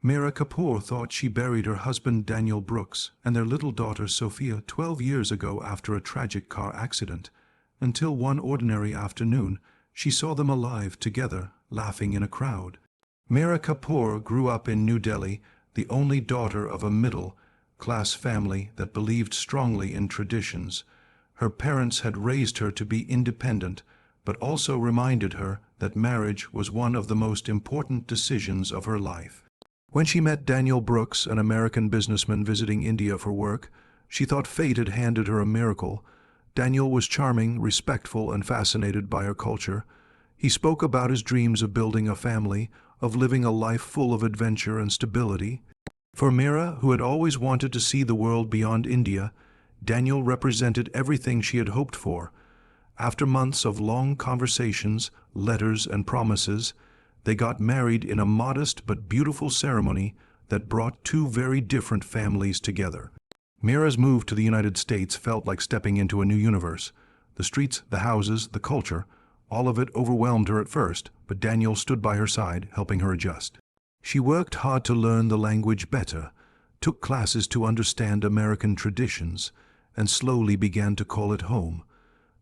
Meera Kapoor thought she buried her husband Daniel Brooks and their little daughter Sophia 12 years ago after a tragic car accident, until one ordinary afternoon she saw them alive together, laughing in a crowd. Meera Kapoor grew up in New Delhi, the only daughter of a middle-class family that believed strongly in traditions. Her parents had raised her to be independent, but also reminded her that marriage was one of the most important decisions of her life. When she met Daniel Brooks, an American businessman visiting India for work, she thought fate had handed her a miracle. Daniel was charming, respectful, and fascinated by her culture. He spoke about his dreams of building a family, of living a life full of adventure and stability. For Meera, who had always wanted to see the world beyond India, Daniel represented everything she had hoped for. After months of long conversations, letters, and promises, they got married in a modest but beautiful ceremony that brought two very different families together. Meera's move to the United States felt like stepping into a new universe. The streets, the houses, the culture, all of it overwhelmed her at first, but Daniel stood by her side, helping her adjust. She worked hard to learn the language better, took classes to understand American traditions, and slowly began to call it home.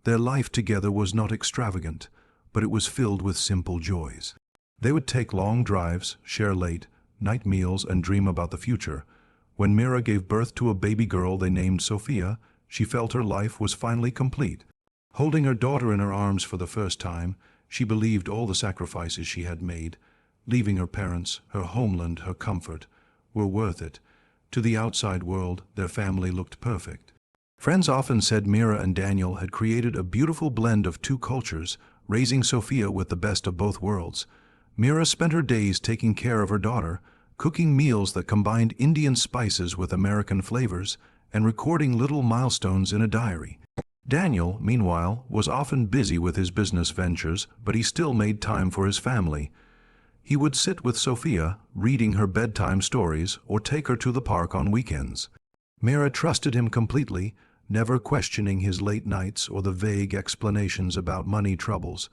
Their life together was not extravagant, but it was filled with simple joys. They would take long drives, share late night meals, and dream about the future. When Meera gave birth to a baby girl they named Sophia, she felt her life was finally complete. Holding her daughter in her arms for the first time, she believed all the sacrifices she had made, leaving her parents, her homeland, her comfort, were worth it. To the outside world, their family looked perfect. Friends often said Meera and Daniel had created a beautiful blend of two cultures, raising Sophia with the best of both worlds. Meera spent her days taking care of her daughter, cooking meals that combined Indian spices with American flavors, and recording little milestones in a diary. Daniel, meanwhile, was often busy with his business ventures, but he still made time for his family. He would sit with Sophia, reading her bedtime stories, or take her to the park on weekends. Meera trusted him completely, never questioning his late nights or the vague explanations about money troubles.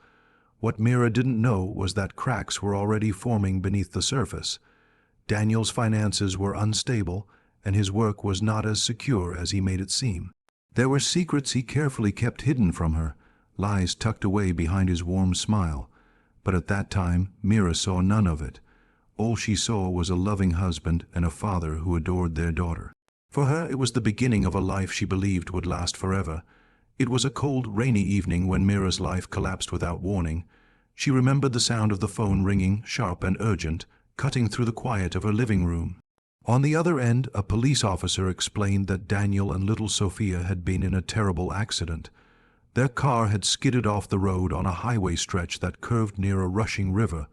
What Meera didn't know was that cracks were already forming beneath the surface. Daniel's finances were unstable, and his work was not as secure as he made it seem. There were secrets he carefully kept hidden from her, lies tucked away behind his warm smile. But at that time, Meera saw none of it. All she saw was a loving husband and a father who adored their daughter. For her, it was the beginning of a life she believed would last forever. It was a cold, rainy evening when Meera's life collapsed without warning. She remembered the sound of the phone ringing, sharp and urgent, cutting through the quiet of her living room. On the other end, a police officer explained that Daniel and little Sophia had been in a terrible accident. Their car had skidded off the road on a highway stretch that curved near a rushing river.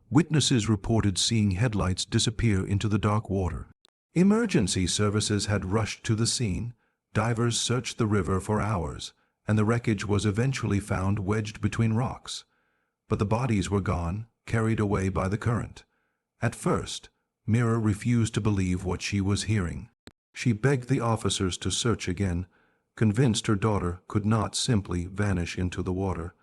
Witnesses reported seeing headlights disappear into the dark water. Emergency services had rushed to the scene. Divers searched the river for hours, and the wreckage was eventually found wedged between rocks. But the bodies were gone, carried away by the current. At first, Meera refused to believe what she was hearing. She begged the officers to search again, convinced her daughter could not simply vanish into the water.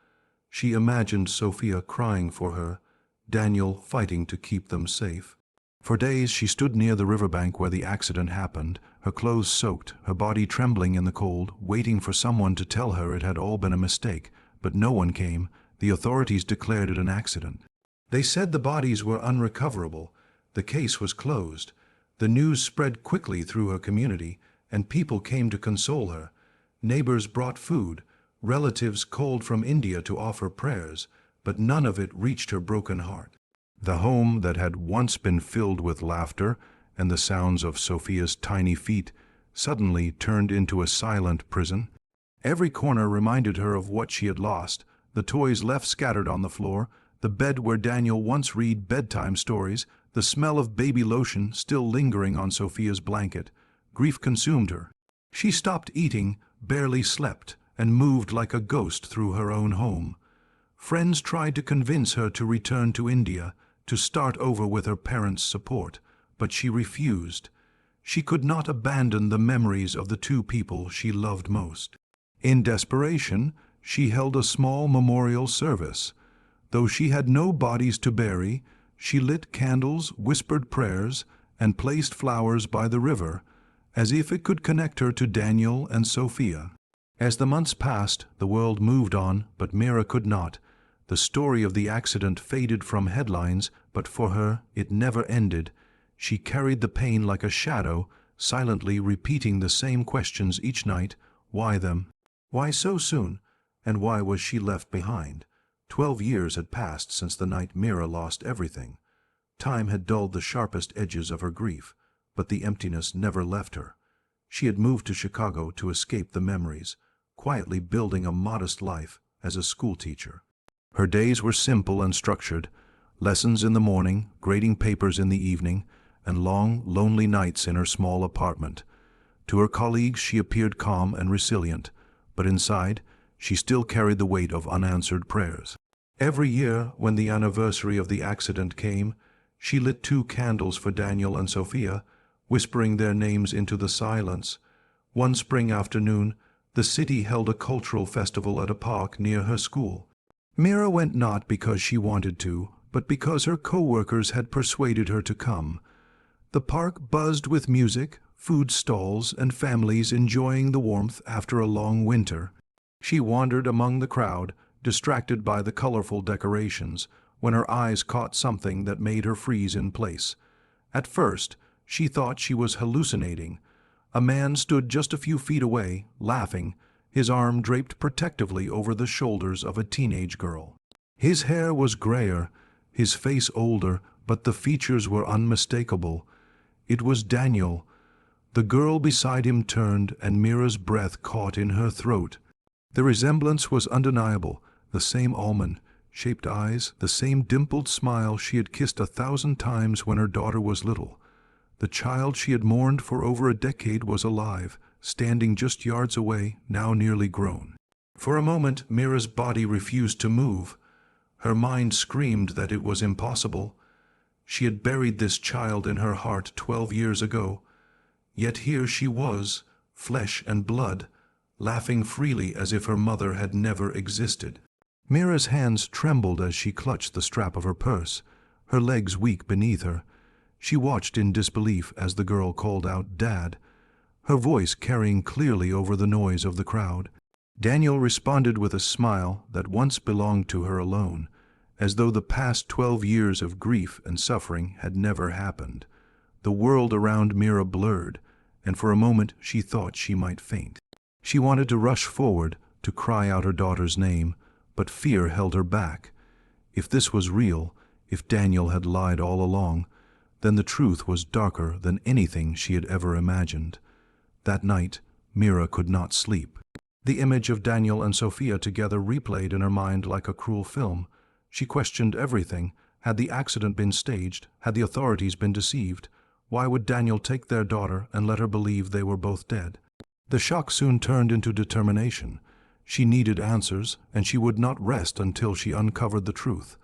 She imagined Sophia crying for her, Daniel fighting to keep them safe. For days she stood near the riverbank where the accident happened, her clothes soaked, her body trembling in the cold, waiting for someone to tell her it had all been a mistake. But no one came. The authorities declared it an accident. They said the bodies were unrecoverable. The case was closed. The news spread quickly through her community, and people came to console her. Neighbors brought food. Relatives called from India to offer prayers, but none of it reached her broken heart. The home that had once been filled with laughter and the sounds of Sophia's tiny feet suddenly turned into a silent prison. Every corner reminded her of what she had lost, the toys left scattered on the floor, the bed where Daniel once read bedtime stories, the smell of baby lotion still lingering on Sophia's blanket. Grief consumed her. She stopped eating, barely slept, and moved like a ghost through her own home. Friends tried to convince her to return to India, to start over with her parents' support, but she refused. She could not abandon the memories of the two people she loved most. In desperation, she held a small memorial service. Though she had no bodies to bury, she lit candles, whispered prayers, and placed flowers by the river, as if it could connect her to Daniel and Sophia. As the months passed, the world moved on, but Meera could not. The story of the accident faded from headlines, but for her it never ended. She carried the pain like a shadow, silently repeating the same questions each night. Why them? Why so soon? And why was she left behind? 12 years had passed since the night Meera lost everything. Time had dulled the sharpest edges of her grief, but the emptiness never left her. She had moved to Chicago to escape the memories, quietly building a modest life as a schoolteacher. Her days were simple and structured: lessons in the morning, grading papers in the evening, and long, lonely nights in her small apartment. To her colleagues she appeared calm and resilient, but inside she still carried the weight of unanswered prayers. Every year, when the anniversary of the accident came, she lit 2 candles for Daniel and Sophia, whispering their names into the silence. One spring afternoon, the city held a cultural festival at a park near her school. Meera went not because she wanted to, but because her co-workers had persuaded her to come. The park buzzed with music, food stalls, and families enjoying the warmth after a long winter. She wandered among the crowd, distracted by the colorful decorations, when her eyes caught something that made her freeze in place. At first, she thought she was hallucinating. A man stood just a few feet away, laughing, his arm draped protectively over the shoulders of a teenage girl. His hair was grayer, his face older, but the features were unmistakable. It was Daniel. The girl beside him turned, and Meera's breath caught in her throat. The resemblance was undeniable: the same almond-shaped eyes, the same dimpled smile she had kissed 1,000 times when her daughter was little. The child she had mourned for over a decade was alive, standing just yards away, now nearly grown. For a moment, Meera's body refused to move. Her mind screamed that it was impossible. She had buried this child in her heart 12 years ago. Yet here she was, flesh and blood, laughing freely as if her mother had never existed. Meera's hands trembled as she clutched the strap of her purse, her legs weak beneath her. She watched in disbelief as the girl called out, "Dad," her voice carrying clearly over the noise of the crowd. Daniel responded with a smile that once belonged to her alone, as though the past 12 years of grief and suffering had never happened. The world around Meera blurred, and for a moment she thought she might faint. She wanted to rush forward, to cry out her daughter's name, but fear held her back. If this was real, if Daniel had lied all along, then the truth was darker than anything she had ever imagined. That night, Meera could not sleep. The image of Daniel and Sophia together replayed in her mind like a cruel film. She questioned everything. Had the accident been staged? Had the authorities been deceived? Why would Daniel take their daughter and let her believe they were both dead? The shock soon turned into determination. She needed answers, and she would not rest until she uncovered the truth.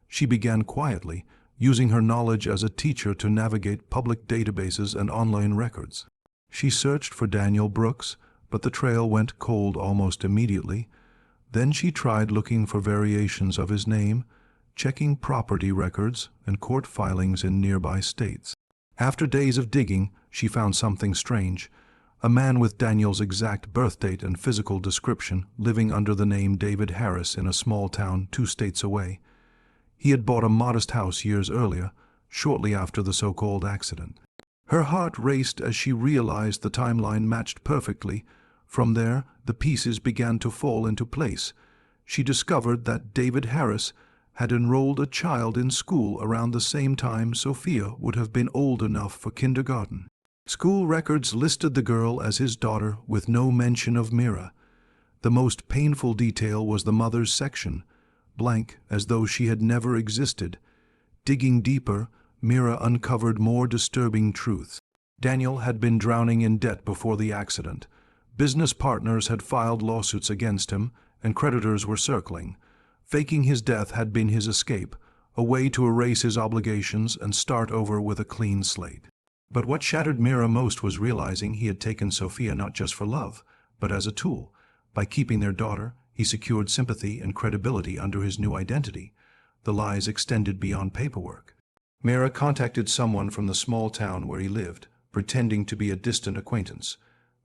She began quietly, using her knowledge as a teacher to navigate public databases and online records. She searched for Daniel Brooks, but the trail went cold almost immediately. Then she tried looking for variations of his name, checking property records and court filings in nearby states. After days of digging, she found something strange: a man with Daniel's exact birth date and physical description living under the name David Harris in a small town 2 states away. He had bought a modest house years earlier, shortly after the so-called accident. Her heart raced as she realized the timeline matched perfectly. From there, the pieces began to fall into place. She discovered that David Harris had enrolled a child in school around the same time Sophia would have been old enough for kindergarten. School records listed the girl as his daughter with no mention of Meera. The most painful detail was the mother's section, blank as though she had never existed. Digging deeper, Meera uncovered more disturbing truths. Daniel had been drowning in debt before the accident. Business partners had filed lawsuits against him, and creditors were circling. Faking his death had been his escape, a way to erase his obligations and start over with a clean slate. But what shattered Meera most was realizing he had taken Sophia not just for love, but as a tool. By keeping their daughter, he secured sympathy and credibility under his new identity. The lies extended beyond paperwork. Meera contacted someone from the small town where he lived, pretending to be a distant acquaintance.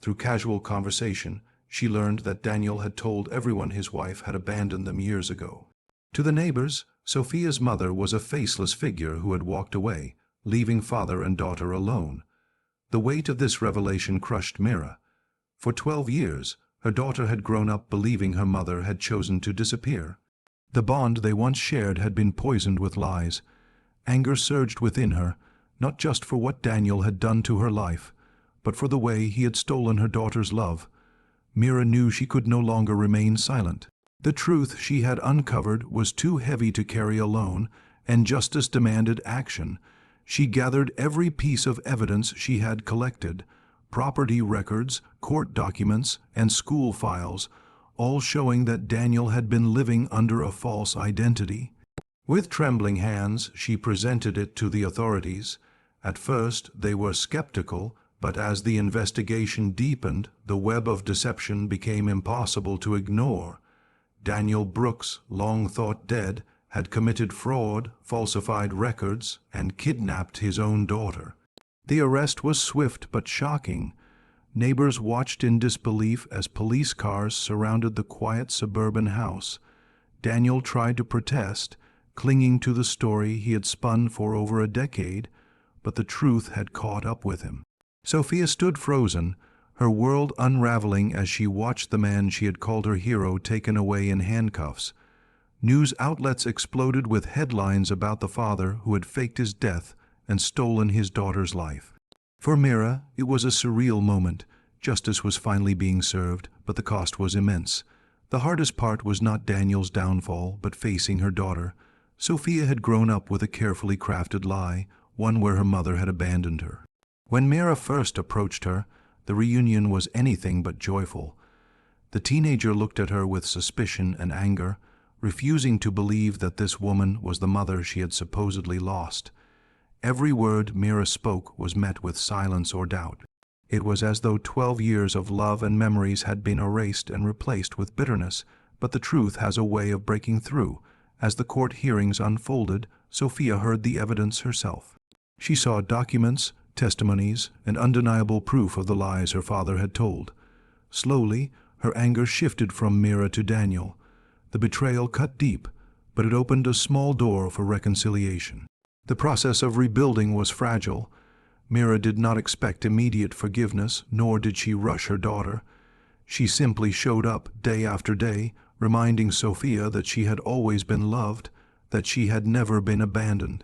Through casual conversation, she learned that Daniel had told everyone his wife had abandoned them years ago. To the neighbors, Sophia's mother was a faceless figure who had walked away, leaving father and daughter alone. The weight of this revelation crushed Meera. For 12 years, her daughter had grown up believing her mother had chosen to disappear. The bond they once shared had been poisoned with lies. Anger surged within her, not just for what Daniel had done to her life, but for the way he had stolen her daughter's love. Meera knew she could no longer remain silent. The truth she had uncovered was too heavy to carry alone, and justice demanded action. She gathered every piece of evidence she had collected, property records, court documents, and school files, all showing that Daniel had been living under a false identity. With trembling hands, she presented it to the authorities. At first, they were skeptical, but as the investigation deepened, the web of deception became impossible to ignore. Daniel Brooks, long thought dead, had committed fraud, falsified records, and kidnapped his own daughter. The arrest was swift but shocking. Neighbors watched in disbelief as police cars surrounded the quiet suburban house. Daniel tried to protest, clinging to the story he had spun for over a decade, but the truth had caught up with him. Sophia stood frozen, her world unraveling as she watched the man she had called her hero taken away in handcuffs. News outlets exploded with headlines about the father who had faked his death and stolen his daughter's life. For Meera, it was a surreal moment. Justice was finally being served, but the cost was immense. The hardest part was not Daniel's downfall, but facing her daughter. Sophia had grown up with a carefully crafted lie, one where her mother had abandoned her. When Meera first approached her, the reunion was anything but joyful. The teenager looked at her with suspicion and anger, refusing to believe that this woman was the mother she had supposedly lost. Every word Meera spoke was met with silence or doubt. It was as though 12 years of love and memories had been erased and replaced with bitterness, but the truth has a way of breaking through. As the court hearings unfolded, Sophia heard the evidence herself. She saw documents, testimonies, and undeniable proof of the lies her father had told. Slowly, her anger shifted from Meera to Daniel. The betrayal cut deep, but it opened a small door for reconciliation. The process of rebuilding was fragile. Meera did not expect immediate forgiveness, nor did she rush her daughter. She simply showed up day after day, reminding Sophia that she had always been loved, that she had never been abandoned.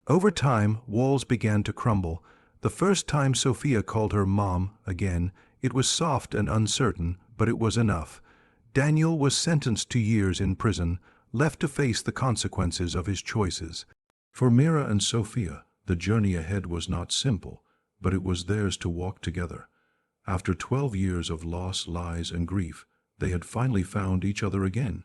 Over time, walls began to crumble. The first time Sophia called her mom again, it was soft and uncertain, but it was enough. Daniel was sentenced to years in prison, left to face the consequences of his choices. For Meera and Sophia, the journey ahead was not simple, but it was theirs to walk together. After 12 years of loss, lies, and grief, they had finally found each other again.